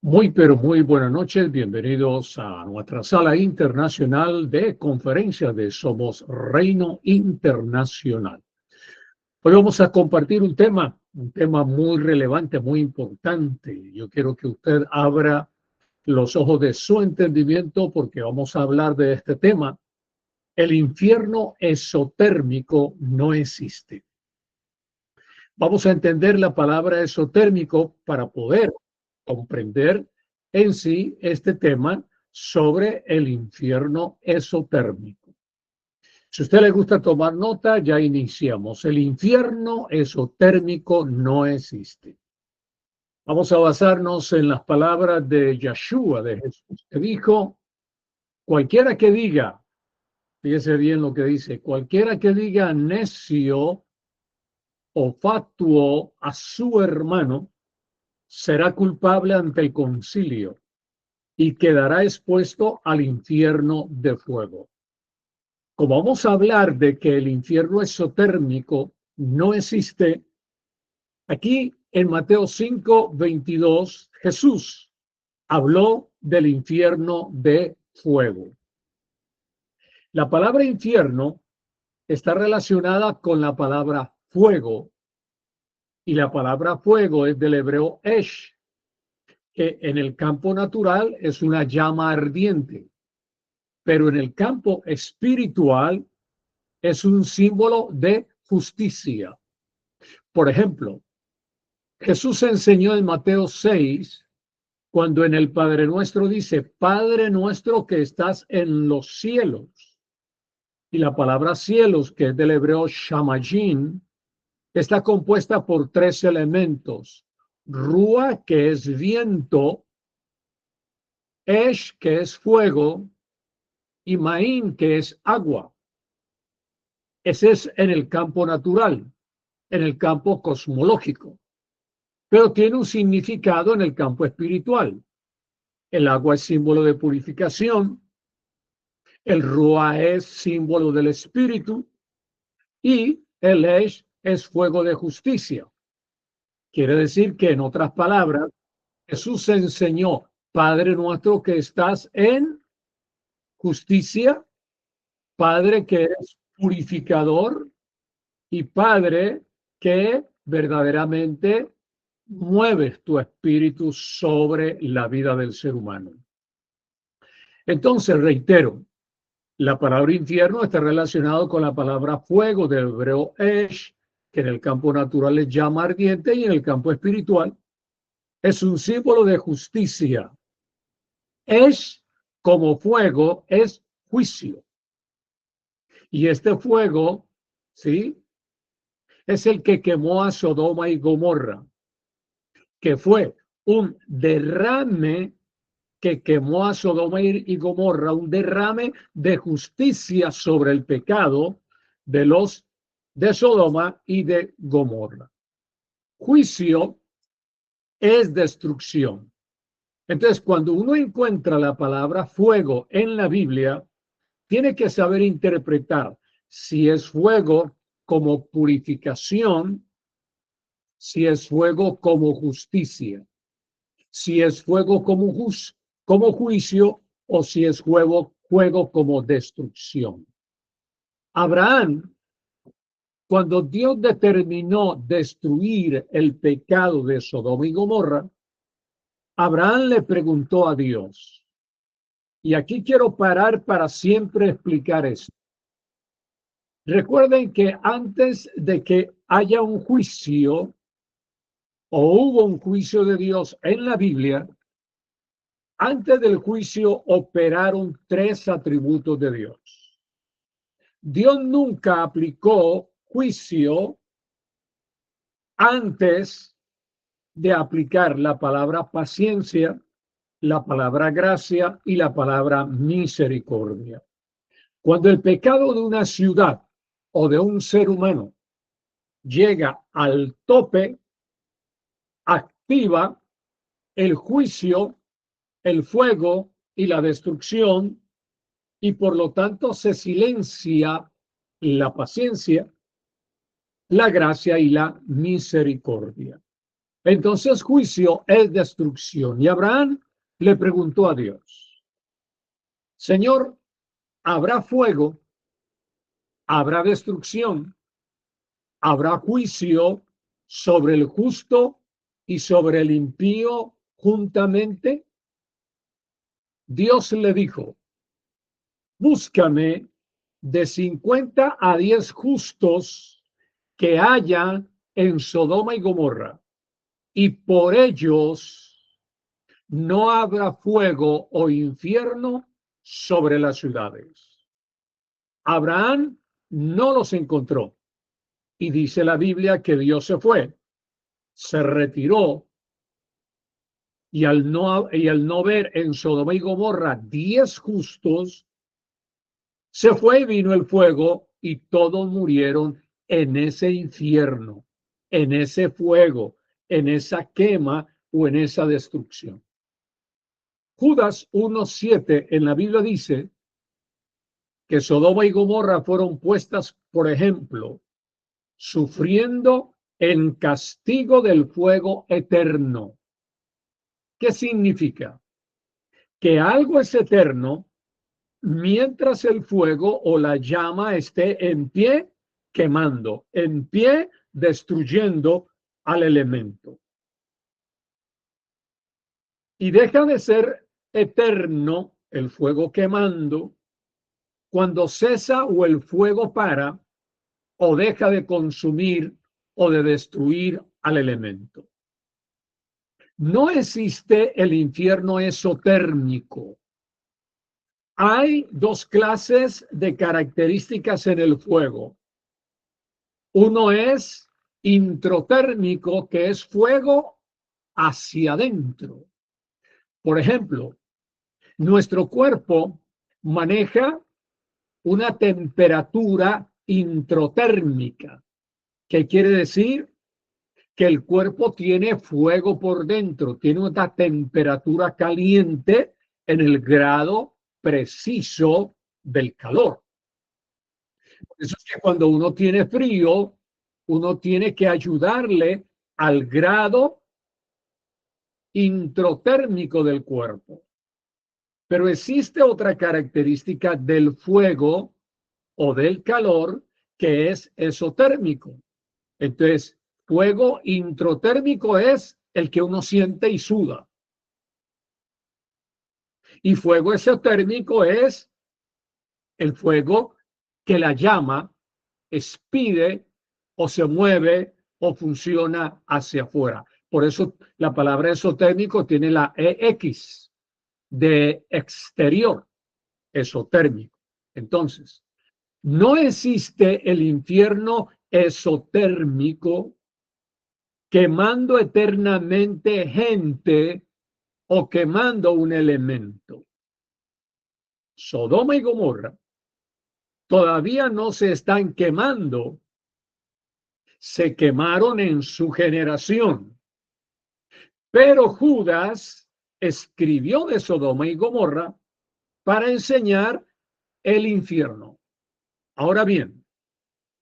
Muy, pero muy buenas noches. Bienvenidos a nuestra sala internacional de conferencias de Somos Reino Internacional. Hoy vamos a compartir un tema muy relevante, muy importante. Yo quiero que usted abra los ojos de su entendimiento porque vamos a hablar de este tema. El infierno esotérmico no existe. Vamos a entender la palabra esotérmico para poder comprender en sí este tema sobre el infierno esotérmico. Si a usted le gusta tomar nota, ya iniciamos. El infierno esotérmico no existe. Vamos a basarnos en las palabras de Yeshua, de Jesús, que dijo, cualquiera que diga, fíjese bien lo que dice, cualquiera que diga necio o fatuo a su hermano, será culpable ante el concilio y quedará expuesto al infierno de fuego. Como vamos a hablar de que el infierno esotérmico no existe, aquí en Mateo 5:22, Jesús habló del infierno de fuego. La palabra infierno está relacionada con la palabra fuego, y la palabra fuego es del hebreo esh, que en el campo natural es una llama ardiente, pero en el campo espiritual es un símbolo de justicia. Por ejemplo, Jesús enseñó en Mateo 6, cuando en el Padre Nuestro dice, Padre nuestro que estás en los cielos. Y la palabra cielos, que es del hebreo shamayim, está compuesta por tres elementos. Rúa, que es viento, Esh, que es fuego, y Maín, que es agua. Ese es en el campo natural, en el campo cosmológico, pero tiene un significado en el campo espiritual. El agua es símbolo de purificación, el Ruah es símbolo del espíritu y el Esh es fuego de justicia. Quiere decir que, en otras palabras, Jesús enseñó, Padre nuestro que estás en justicia, Padre que eres purificador y Padre que verdaderamente mueves tu espíritu sobre la vida del ser humano. Entonces, reitero, la palabra infierno está relacionado con la palabra fuego del hebreo esh, que en el campo natural es llama ardiente y en el campo espiritual es un símbolo de justicia. Esh, como fuego, es juicio. Y este fuego, ¿sí?, es el que quemó a Sodoma y Gomorra, que fue un derrame que quemó a Sodoma y Gomorra, un derrame de justicia sobre el pecado de Sodoma y de Gomorra. Juicio es destrucción. Entonces, cuando uno encuentra la palabra fuego en la Biblia, tiene que saber interpretar si es fuego como purificación, si es fuego como justicia, si es fuego como juicio o si es fuego como destrucción. Abraham, cuando Dios determinó destruir el pecado de Sodoma y Gomorra, Abraham le preguntó a Dios, y aquí quiero parar para siempre explicar esto. Recuerden que antes de que haya un juicio o hubo un juicio de Dios en la Biblia, antes del juicio operaron tres atributos de Dios. Dios nunca aplicó juicio antes de aplicar la palabra paciencia, la palabra gracia y la palabra misericordia. Cuando el pecado de una ciudad o de un ser humano llega al tope, activa el juicio, el fuego y la destrucción, y por lo tanto se silencia la paciencia, la gracia y la misericordia. Entonces juicio es destrucción. Y Abraham le preguntó a Dios, Señor, ¿habrá fuego? ¿Habrá destrucción? ¿Habrá juicio sobre el justo y sobre el impío juntamente? Dios le dijo, búscame de 50 a 10 justos que haya en Sodoma y Gomorra, y por ellos no habrá fuego o infierno sobre las ciudades. Abraham no los encontró, y dice la Biblia que Dios se retiró, y al no ver en Sodoma y Gomorra 10 justos, se fue y vino el fuego y todos murieron en ese infierno, en ese fuego, en esa quema o en esa destrucción. Judas 1:7 en la Biblia dice que Sodoma y Gomorra fueron puestas, por ejemplo, sufriendo en castigo del fuego eterno. ¿Qué significa? Que algo es eterno mientras el fuego o la llama esté en pie quemando, en pie destruyendo al elemento. Y deja de ser eterno el fuego quemando cuando cesa o el fuego para o deja de consumir o de destruir al elemento. No existe el infierno esotérmico. Hay dos clases de características en el fuego. Uno es introtérmico, que es fuego hacia adentro. Por ejemplo, nuestro cuerpo maneja una temperatura introtérmica. ¿Qué quiere decir? Que el cuerpo tiene fuego por dentro, tiene una temperatura caliente en el grado preciso del calor. Por eso es que cuando uno tiene frío, uno tiene que ayudarle al grado introtérmico del cuerpo. Pero existe otra característica del fuego o del calor que es esotérmico. Entonces, fuego introtérmico es el que uno siente y suda. Y fuego esotérmico es el fuego que la llama expide o se mueve o funciona hacia afuera. Por eso la palabra esotérmico tiene la EX de exterior, esotérmico. Entonces, no existe el infierno esotérmico quemando eternamente gente o quemando un elemento. Sodoma y Gomorra todavía no se están quemando, se quemaron en su generación. Pero Judas escribió de Sodoma y Gomorra para enseñar el infierno. Ahora bien,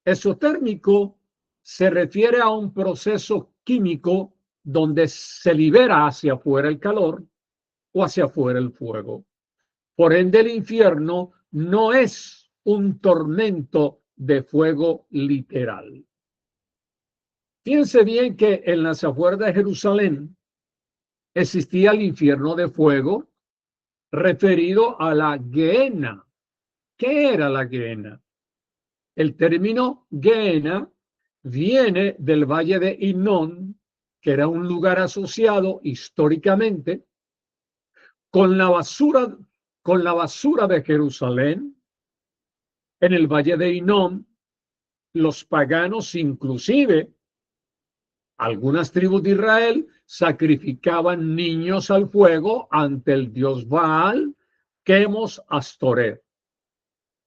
esotérmico se refiere a un proceso químico donde se libera hacia afuera el calor o hacia afuera el fuego. Por ende, el infierno no es un tormento de fuego literal. Fíjense bien que en las afueras de Jerusalén existía el infierno de fuego referido a la Gehenna. ¿Qué era la Gehenna? El término Gehenna viene del valle de Hinnom, que era un lugar asociado históricamente con la basura de Jerusalén. En el valle de Hinnom, los paganos, inclusive algunas tribus de Israel, sacrificaban niños al fuego ante el dios Baal, Quemos Astoret,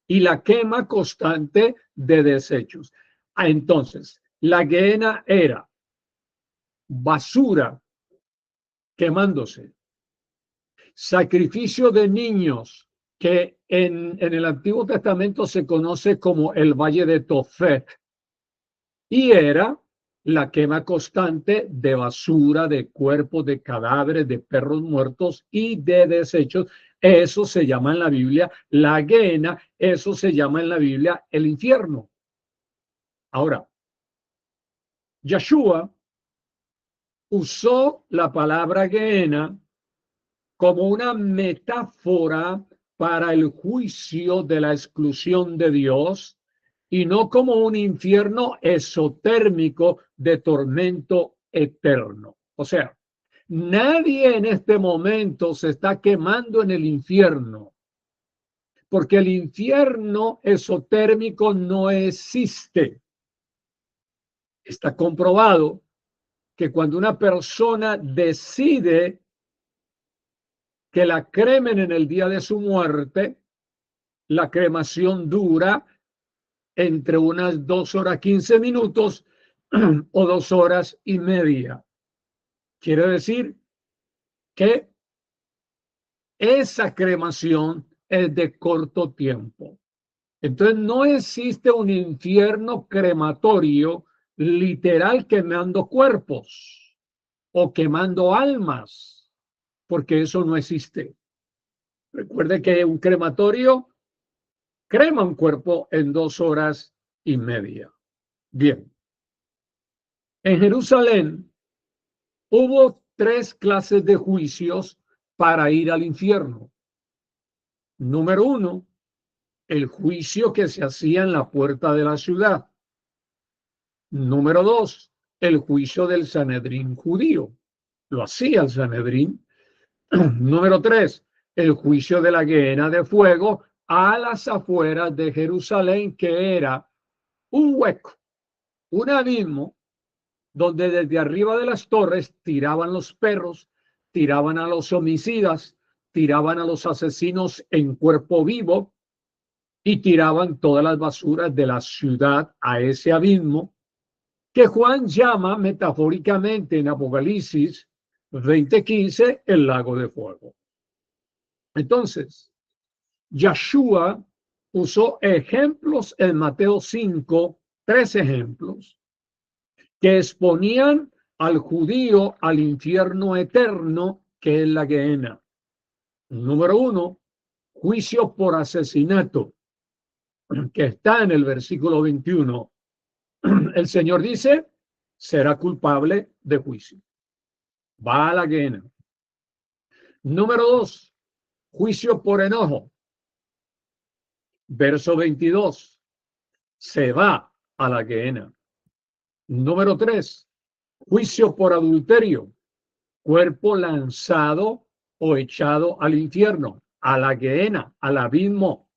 y la quema constante de desechos. Entonces, la Gehenna era basura quemándose, sacrificio de niños, que en el Antiguo Testamento se conoce como el Valle de Tofet, y era la quema constante de basura, de cuerpos, de cadáveres, de perros muertos y de desechos. Eso se llama en la Biblia la Gehenna, eso se llama en la Biblia el infierno. Ahora, Yeshua usó la palabra Gehenna como una metáfora para el juicio de la exclusión de Dios y no como un infierno esotérmico de tormento eterno. O sea, nadie en este momento se está quemando en el infierno, porque el infierno esotérmico no existe. Está comprobado que cuando una persona decide que la cremen en el día de su muerte, la cremación dura entre unas 2 horas 15 minutos o 2 horas y media. Quiere decir que esa cremación es de corto tiempo. Entonces no existe un infierno crematorio literal quemando cuerpos o quemando almas, porque eso no existe. Recuerde que un crematorio crema un cuerpo en 2 horas y media. Bien. En Jerusalén hubo 3 clases de juicios para ir al infierno. Número 1, el juicio que se hacía en la puerta de la ciudad. Número 2, el juicio del Sanedrín judío. Lo hacía el Sanedrín. Número 3, el juicio de la Gehenna de fuego a las afueras de Jerusalén, que era un hueco, un abismo, donde desde arriba de las torres tiraban los perros, tiraban a los homicidas, tiraban a los asesinos en cuerpo vivo y tiraban todas las basuras de la ciudad a ese abismo que Juan llama metafóricamente en Apocalipsis 20:15 el lago de fuego. Entonces, Yeshua usó ejemplos en Mateo 5, 3 ejemplos que exponían al judío al infierno eterno que es la Gehenna. Número 1, juicio por asesinato, que está en el versículo 21. El Señor dice, será culpable de juicio. Va a la Gehenna. Número 2, juicio por enojo. Verso 22, se va a la Gehenna. Número 3, juicio por adulterio, cuerpo lanzado o echado al infierno, a la Gehenna, al abismo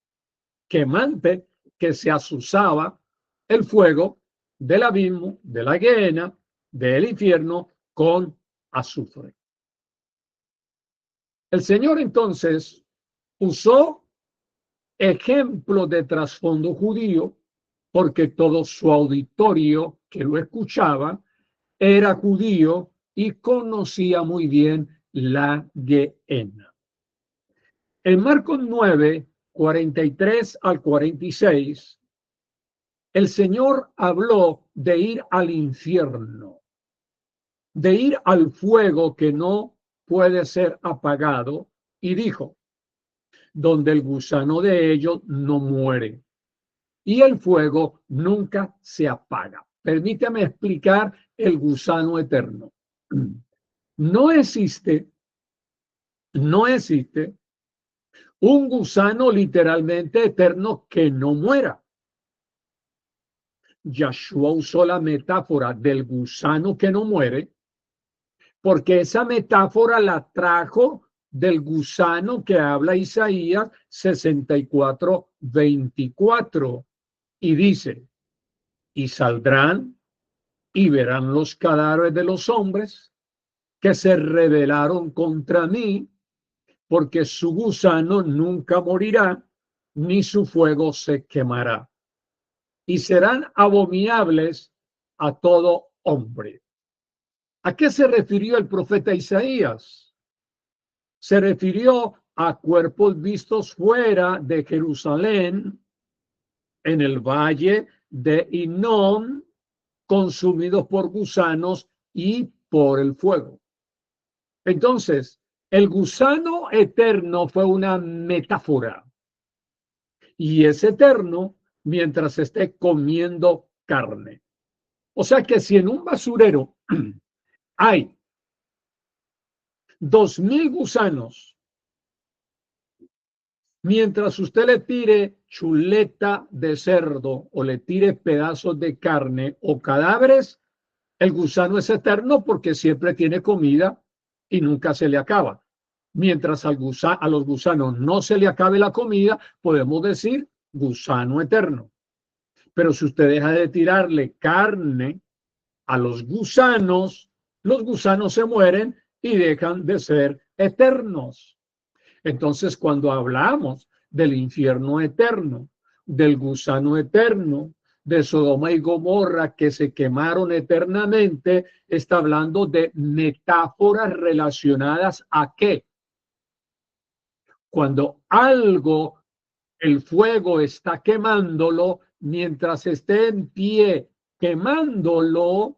quemante que se azuzaba el fuego del abismo, de la Gehenna, del infierno con azufre. El Señor entonces usó ejemplo de trasfondo judío porque todo su auditorio que lo escuchaba era judío y conocía muy bien la Gehenna. En Marcos 9, 43 al 46, el Señor habló de ir al infierno, de ir al fuego que no puede ser apagado, y dijo, donde el gusano de ellos no muere y el fuego nunca se apaga. Permítame explicar el gusano eterno. No existe un gusano literalmente eterno que no muera. Yeshua usó la metáfora del gusano que no muere porque esa metáfora la trajo del gusano que habla Isaías 64, 24 y dice, y saldrán y verán los cadáveres de los hombres que se rebelaron contra mí, porque su gusano nunca morirá, ni su fuego se quemará. Y serán abominables a todo hombre. ¿A qué se refirió el profeta Isaías? Se refirió a cuerpos vistos fuera de Jerusalén, en el valle de Hinnom, consumidos por gusanos y por el fuego. Entonces, el gusano eterno fue una metáfora y es eterno mientras esté comiendo carne. O sea que si en un basurero hay 2000 gusanos, mientras usted le tire chuleta de cerdo o le tire pedazos de carne o cadáveres, el gusano es eterno porque siempre tiene comida y nunca se le acaba. Mientras a los gusanos no se le acabe la comida, podemos decir gusano eterno. Pero si usted deja de tirarle carne a los gusanos se mueren y dejan de ser eternos. Entonces, cuando hablamos del infierno eterno, del gusano eterno, de Sodoma y Gomorra que se quemaron eternamente, está hablando de metáforas relacionadas a qué. Cuando algo, el fuego está quemándolo, mientras esté en pie quemándolo,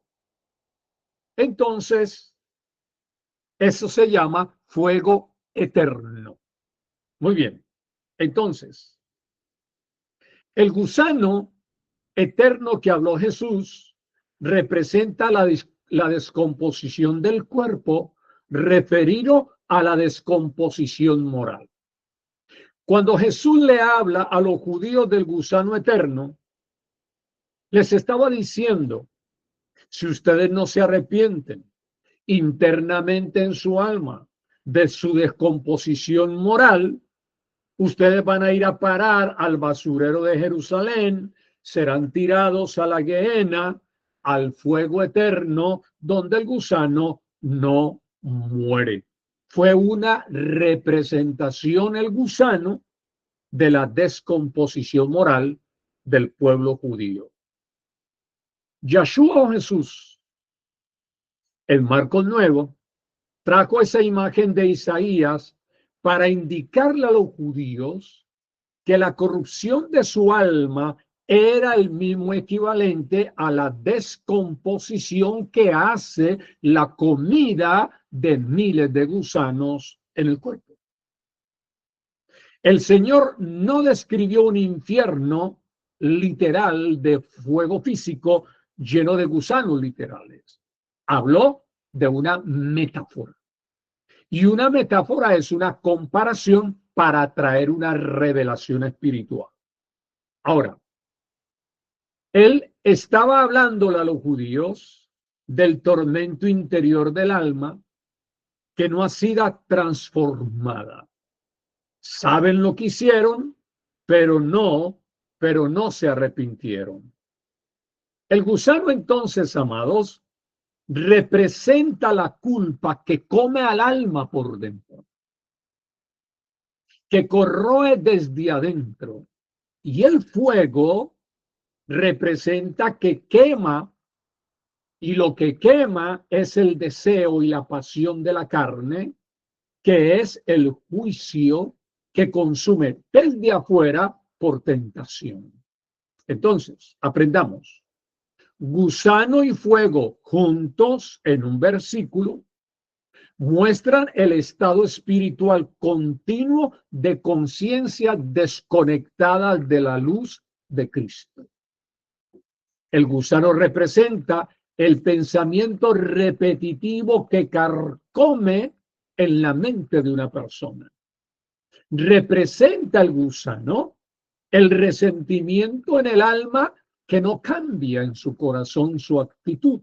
entonces eso se llama fuego eterno. Muy bien. Entonces, el gusano eterno que habló Jesús representa la descomposición del cuerpo referido a la descomposición moral. Cuando Jesús le habla a los judíos del gusano eterno, les estaba diciendo, si ustedes no se arrepienten internamente en su alma de su descomposición moral, ustedes van a ir a parar al basurero de Jerusalén, serán tirados a la Gehenna, al fuego eterno, donde el gusano no muere. Fue una representación el gusano de la descomposición moral del pueblo judío. Yeshua o Jesús, en Marcos Nuevo, trajo esa imagen de Isaías para indicarle a los judíos que la corrupción de su alma era el mismo equivalente a la descomposición que hace la comida de miles de gusanos en el cuerpo. El Señor no describió un infierno literal de fuego físico lleno de gusanos literales. Habló de una metáfora. Y una metáfora es una comparación para traer una revelación espiritual. Ahora, él estaba hablándole a los judíos del tormento interior del alma que no ha sido transformada. Saben lo que hicieron, pero no se arrepintieron. El gusano entonces, amados, representa la culpa que come al alma por dentro, que corroe desde adentro. Y el fuego representa que quema, y lo que quema es el deseo y la pasión de la carne, que es el juicio que consume desde afuera por tentación. Entonces, aprendamos. Gusano y fuego juntos en un versículo muestran el estado espiritual continuo de conciencia desconectada de la luz de Cristo. El gusano representa el pensamiento repetitivo que carcome en la mente de una persona. Representa el gusano el resentimiento en el alma que no cambia en su corazón su actitud.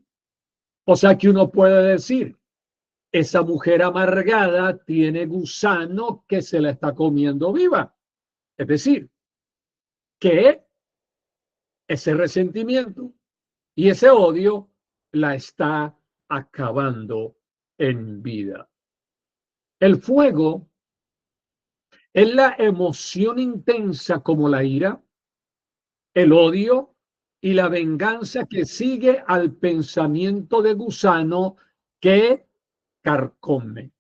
O sea que uno puede decir, esa mujer amargada tiene gusano que se la está comiendo viva. Es decir, que ese resentimiento y ese odio la está acabando en vida. El fuego es la emoción intensa como la ira, el odio y la venganza que sigue al pensamiento de gusano que carcome.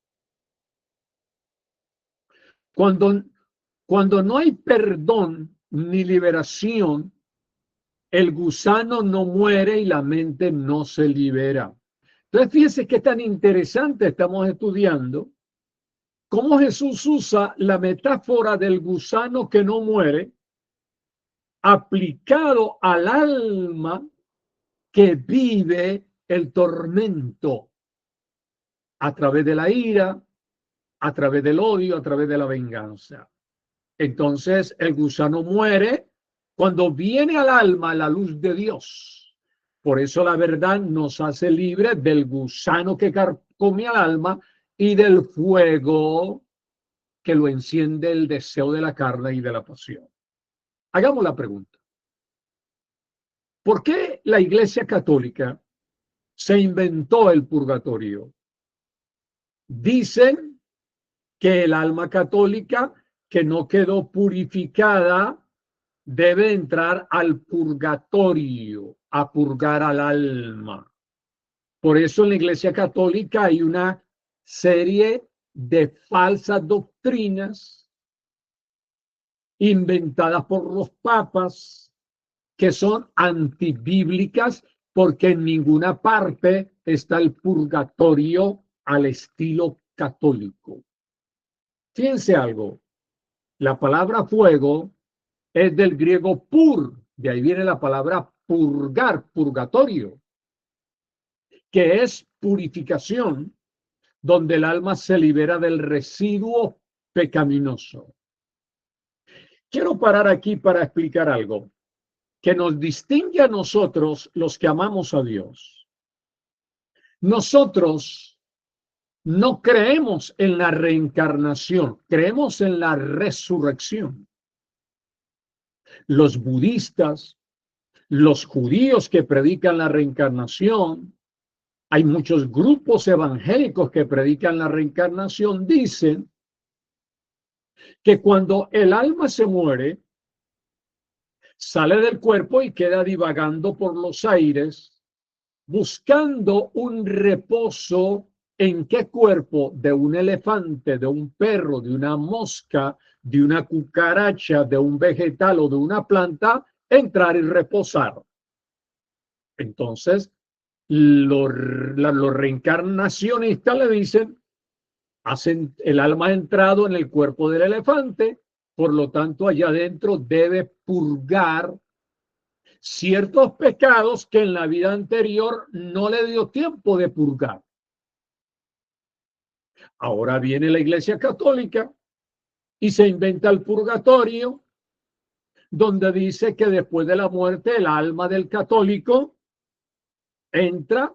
Cuando no hay perdón ni liberación el gusano no muere y la mente no se libera. Entonces, fíjense qué tan interesante estamos estudiando cómo Jesús usa la metáfora del gusano que no muere aplicado al alma que vive el tormento a través de la ira, a través del odio, a través de la venganza. Entonces el gusano muere cuando viene al alma la luz de Dios. Por eso la verdad nos hace libres del gusano que carcome al alma y del fuego que lo enciende el deseo de la carne y de la pasión. Hagamos la pregunta. ¿Por qué la Iglesia Católica se inventó el purgatorio? Dicen que el alma católica que no quedó purificada debe entrar al purgatorio, a purgar al alma. Por eso en la Iglesia Católica hay una serie de falsas doctrinas inventadas por los papas que son antibíblicas porque en ninguna parte está el purgatorio al estilo católico. Fíjense algo, la palabra fuego es del griego pur, de ahí viene la palabra purgar, purgatorio, que es purificación, donde el alma se libera del residuo pecaminoso. Quiero parar aquí para explicar algo que nos distingue a nosotros los que amamos a Dios. Nosotros no creemos en la reencarnación, creemos en la resurrección. Los budistas, los judíos que predican la reencarnación, hay muchos grupos evangélicos que predican la reencarnación, dicen que cuando el alma se muere, sale del cuerpo y queda divagando por los aires, buscando un reposo. ¿En qué cuerpo? De un elefante, de un perro, de una mosca, de una cucaracha, de un vegetal o de una planta, entrar y reposar. Entonces, los reencarnacionistas le dicen, el alma ha entrado en el cuerpo del elefante, por lo tanto allá adentro debe purgar ciertos pecados que en la vida anterior no le dio tiempo de purgar. Ahora viene la Iglesia Católica y se inventa el purgatorio, donde dice que después de la muerte el alma del católico entra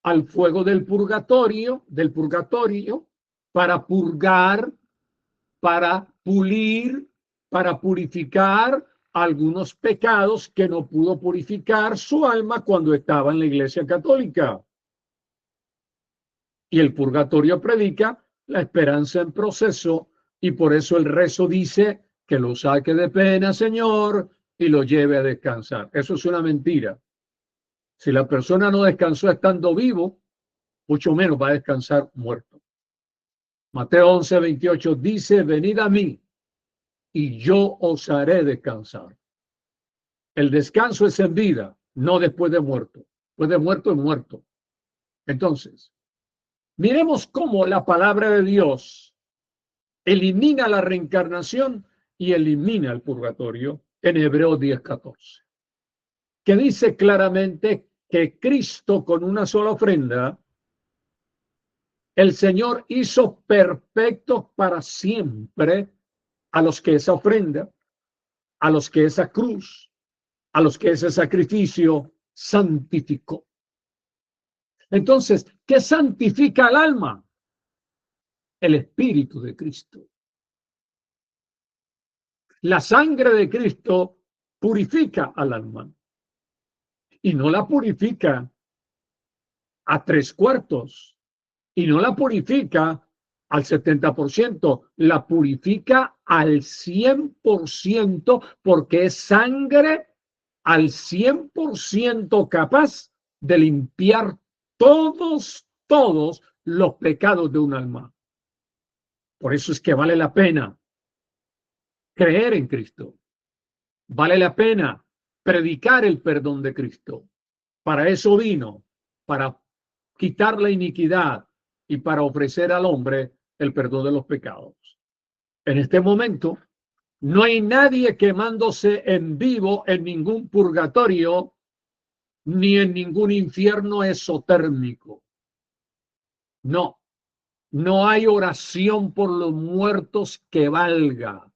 al fuego del purgatorio, para purgar, para pulir, para purificar algunos pecados que no pudo purificar su alma cuando estaba en la Iglesia Católica. Y el purgatorio predica la esperanza en proceso, y por eso el rezo dice que lo saque de pena, Señor, y lo lleve a descansar. Eso es una mentira. Si la persona no descansó estando vivo, mucho menos va a descansar muerto. Mateo 11:28 dice, venid a mí y yo os haré descansar. El descanso es en vida, no después de muerto. Después de muerto es muerto. Entonces, miremos cómo la palabra de Dios elimina la reencarnación y elimina el purgatorio en Hebreos 10:14, que dice claramente que Cristo con una sola ofrenda, el Señor hizo perfectos para siempre a los que esa ofrenda, a los que esa cruz, a los que ese sacrificio santificó. Entonces, ¿qué santifica al alma? El Espíritu de Cristo. La sangre de Cristo purifica al alma y no la purifica a 3/4 y no la purifica al 70%, la purifica al 100% porque es sangre al 100% capaz de limpiar todos los pecados de un alma. Por eso es que vale la pena creer en Cristo. Vale la pena predicar el perdón de Cristo. Para eso vino, para quitar la iniquidad y para ofrecer al hombre el perdón de los pecados. En este momento, no hay nadie quemándose en vivo en ningún purgatorio ni en ningún infierno esotérmico. No, no hay oración por los muertos que valga.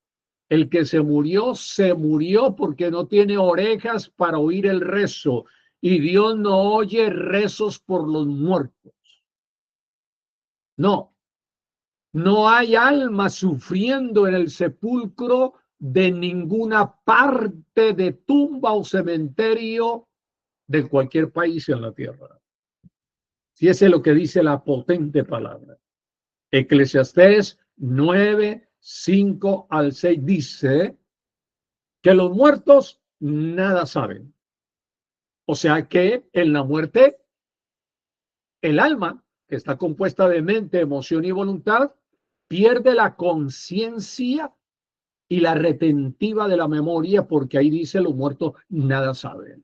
El que se murió porque no tiene orejas para oír el rezo. Y Dios no oye rezos por los muertos. No, no hay alma sufriendo en el sepulcro de ninguna parte de tumba o cementerio de cualquier país en la tierra. Si ese es lo que dice la potente palabra. Eclesiastés 9, 5 al 6 dice que los muertos nada saben. O sea que en la muerte, el alma, que está compuesta de mente, emoción y voluntad, pierde la conciencia y la retentiva de la memoria, porque ahí dice los muertos nada saben.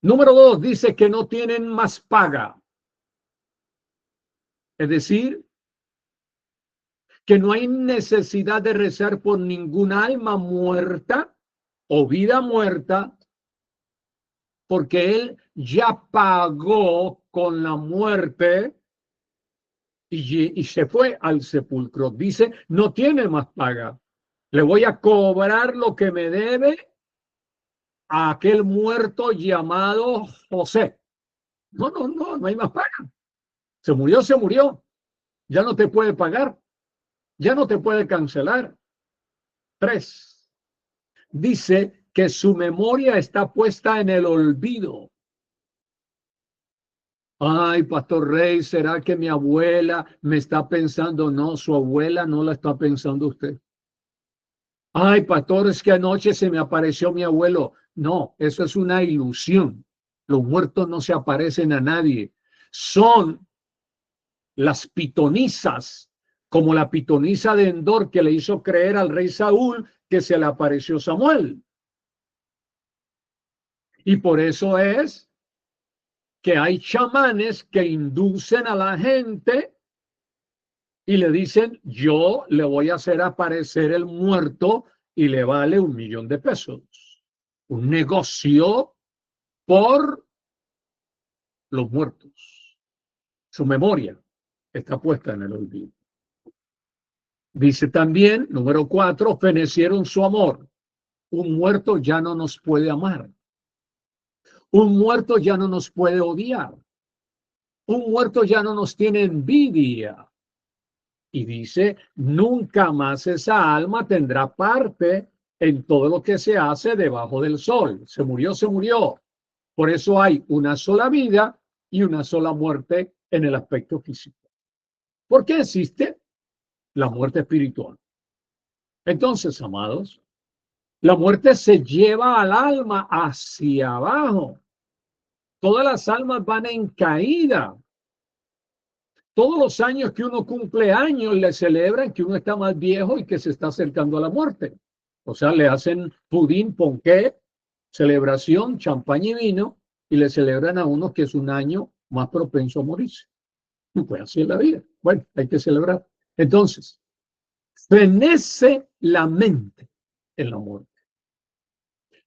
Número 2, dice que no tienen más paga. Es decir, que no hay necesidad de rezar por ninguna alma muerta o vida muerta, porque él ya pagó con la muerte y se fue al sepulcro. Dice, no tiene más paga. Le voy a cobrar lo que me debe a aquel muerto llamado José. No hay más paga. Se murió, se murió. Ya no te puede pagar. Ya no te puede cancelar. 3. Dice que su memoria está puesta en el olvido. Ay, Pastor Rey, ¿será que mi abuela me está pensando? No, su abuela no la está pensando usted. Ay, pastor, es que anoche se me apareció mi abuelo. No, eso es una ilusión. Los muertos no se aparecen a nadie. Son las pitonisas, como la pitonisa de Endor que le hizo creer al rey Saúl que se le apareció Samuel. Y por eso es que hay chamanes que inducen a la gente y le dicen, yo le voy a hacer aparecer el muerto y le vale $1,000,000. Un negocio por los muertos. Su memoria está puesta en el olvido. Dice también, número 4, fenecieron su amor. Un muerto ya no nos puede amar. Un muerto ya no nos puede odiar. Un muerto ya no nos tiene envidia. Y dice, nunca más esa alma tendrá parte en todo lo que se hace debajo del sol. Se murió, se murió. Por eso hay una sola vida y una sola muerte en el aspecto físico. ¿Por qué existe la muerte espiritual? Entonces, amados, la muerte se lleva al alma hacia abajo. Todas las almas van en caída. Todos los años que uno cumple años le celebran que uno está más viejo y que se está acercando a la muerte. O sea, le hacen pudín, ponqué, celebración, champaña y vino, y le celebran a uno que es un año más propenso a morirse. Y pues así es la vida. Bueno, hay que celebrar. Entonces, fenece la mente en la muerte.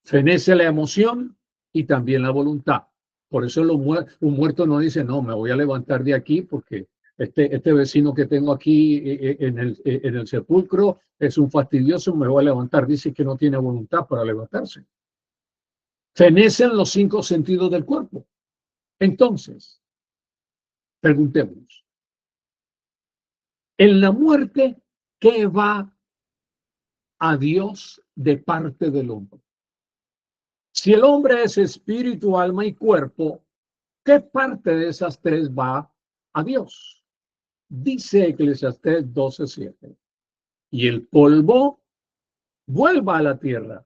Fenece la emoción y también la voluntad. Por eso un muerto no dice, no, me voy a levantar de aquí porque este vecino que tengo aquí en el sepulcro es un fastidioso, me voy a levantar. Dice que no tiene voluntad para levantarse. Fenecen los 5 sentidos del cuerpo. Entonces, preguntemos, en la muerte, ¿qué va a Dios de parte del hombre? Si el hombre es espíritu, alma y cuerpo, ¿qué parte de esas 3 va a Dios? Dice Eclesiastés 12:7. Y el polvo vuelva a la tierra.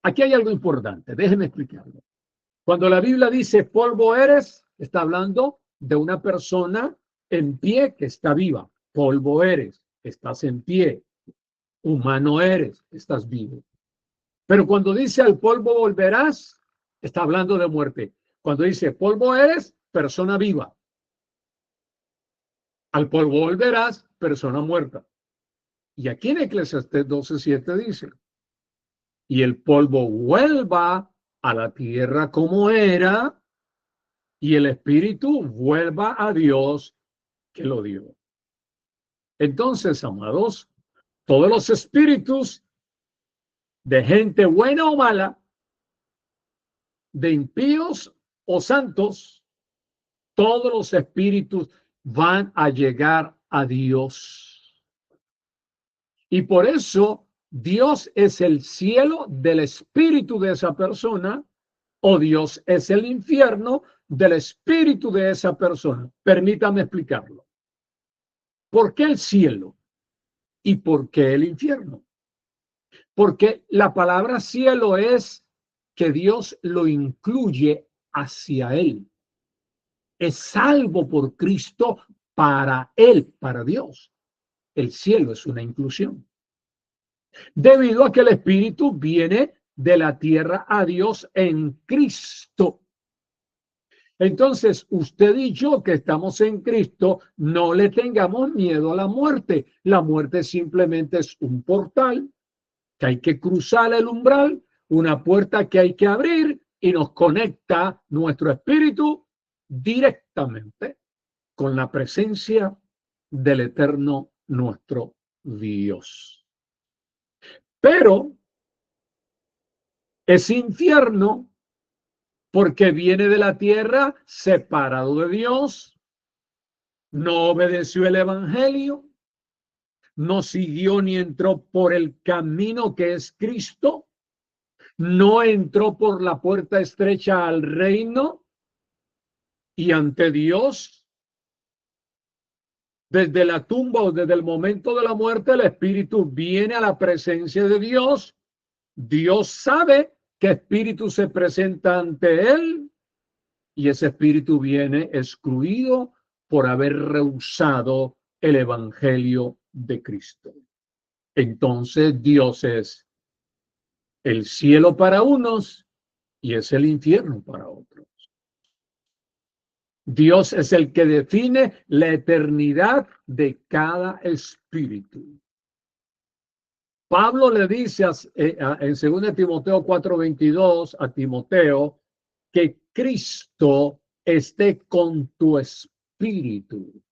Aquí hay algo importante, déjenme explicarlo. Cuando la Biblia dice polvo eres, está hablando de una persona en pie que está viva. Polvo eres, estás en pie. Humano eres, estás vivo. Pero cuando dice al polvo volverás, está hablando de muerte. Cuando dice polvo eres, persona viva. Al polvo volverás, persona muerta. Y aquí en Eclesiastés 12:7 dice, y el polvo vuelva a la tierra como era, y el espíritu vuelva a Dios que lo dio. Entonces, amados, todos los espíritus de gente buena o mala, de impíos o santos, todos los espíritus van a llegar a Dios. Y por eso Dios es el cielo del espíritu de esa persona, o Dios es el infierno del espíritu de esa persona. Permítame explicarlo. ¿Por qué el cielo y por qué el infierno? Porque la palabra cielo es que Dios lo incluye hacia él. Es salvo por Cristo para él, para Dios. El cielo es una inclusión. Debido a que el Espíritu viene de la tierra a Dios en Cristo. Entonces, usted y yo que estamos en Cristo, no le tengamos miedo a la muerte. La muerte simplemente es un portal que hay que cruzar el umbral, una puerta que hay que abrir y nos conecta nuestro espíritu directamente con la presencia del eterno nuestro Dios. Pero es infierno porque viene de la tierra separado de Dios, no obedeció el evangelio, no siguió ni entró por el camino que es Cristo, no entró por la puerta estrecha al reino y ante Dios, desde la tumba o desde el momento de la muerte, el espíritu viene a la presencia de Dios. Dios sabe qué espíritu se presenta ante él y ese espíritu viene excluido por haber rehusado el evangelio de Cristo. Entonces Dios es el cielo para unos y es el infierno para otros. Dios es el que define la eternidad de cada espíritu. Pablo le dice en 2 Timoteo 4:22 a Timoteo que Cristo esté con tu espíritu.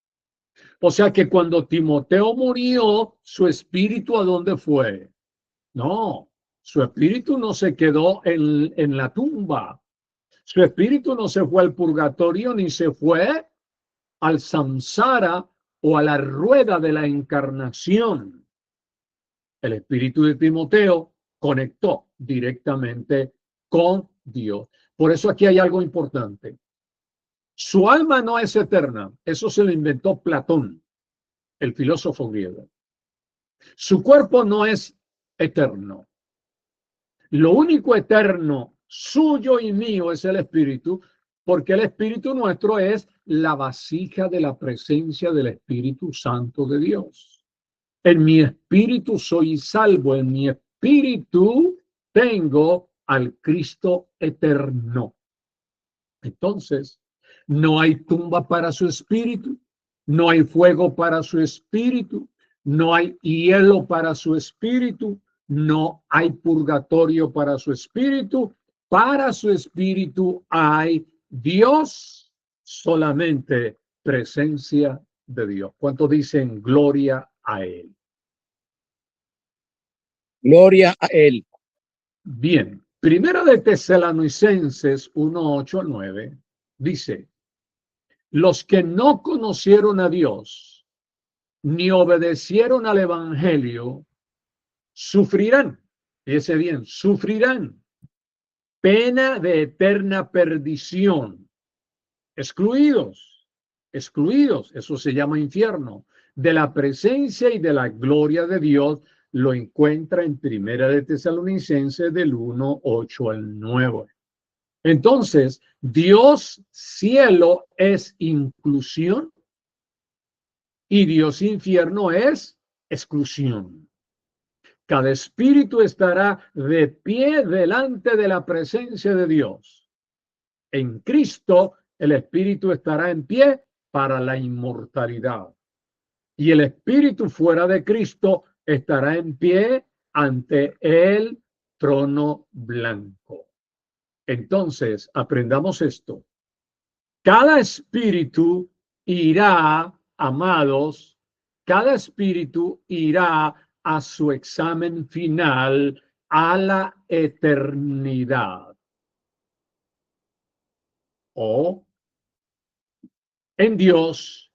O sea que cuando Timoteo murió, su espíritu ¿a dónde fue? No, su espíritu no se quedó en la tumba. Su espíritu no se fue al purgatorio ni se fue al samsara o a la rueda de la encarnación. El espíritu de Timoteo conectó directamente con Dios. Por eso aquí hay algo importante. Su alma no es eterna. Eso se lo inventó Platón, el filósofo griego. Su cuerpo no es eterno. Lo único eterno suyo y mío es el espíritu, porque el espíritu nuestro es la vasija de la presencia del Espíritu Santo de Dios. En mi espíritu soy salvo, en mi espíritu tengo al Cristo eterno. Entonces, no hay tumba para su espíritu, no hay fuego para su espíritu, no hay hielo para su espíritu, no hay purgatorio para su espíritu. Para su espíritu hay Dios, solamente presencia de Dios. ¿Cuántos dicen gloria a Él? Gloria a Él. Bien, Primera de Tesalonicenses 1:8-9 dice: los que no conocieron a Dios ni obedecieron al evangelio sufrirán, fíjese bien, sufrirán pena de eterna perdición, excluidos, eso se llama infierno, de la presencia y de la gloria de Dios. Lo encuentra en Primera de Tesalonicenses del 1:8-9. Entonces, Dios cielo es inclusión y Dios infierno es exclusión. Cada espíritu estará de pie delante de la presencia de Dios. En Cristo, el espíritu estará en pie para la inmortalidad. Y el espíritu fuera de Cristo estará en pie ante el trono blanco. Entonces, aprendamos esto. Cada espíritu irá, amados, cada espíritu irá a su examen final, a la eternidad. O en Dios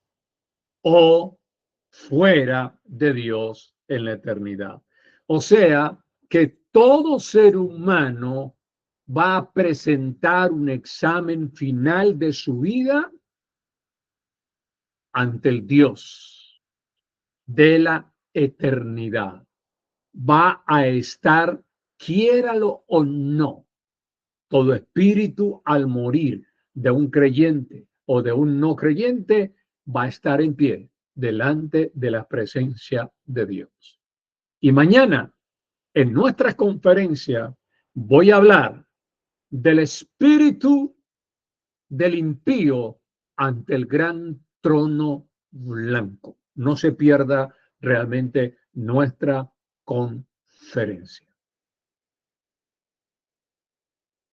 o fuera de Dios en la eternidad. O sea, que todo ser humano va a presentar un examen final de su vida ante el Dios de la eternidad. Va a estar, quiéralo o no, todo espíritu al morir de un creyente o de un no creyente va a estar en pie delante de la presencia de Dios. Y mañana, en nuestra conferencia, voy a hablar del espíritu del impío ante el gran trono blanco. No se pierda realmente nuestra conferencia.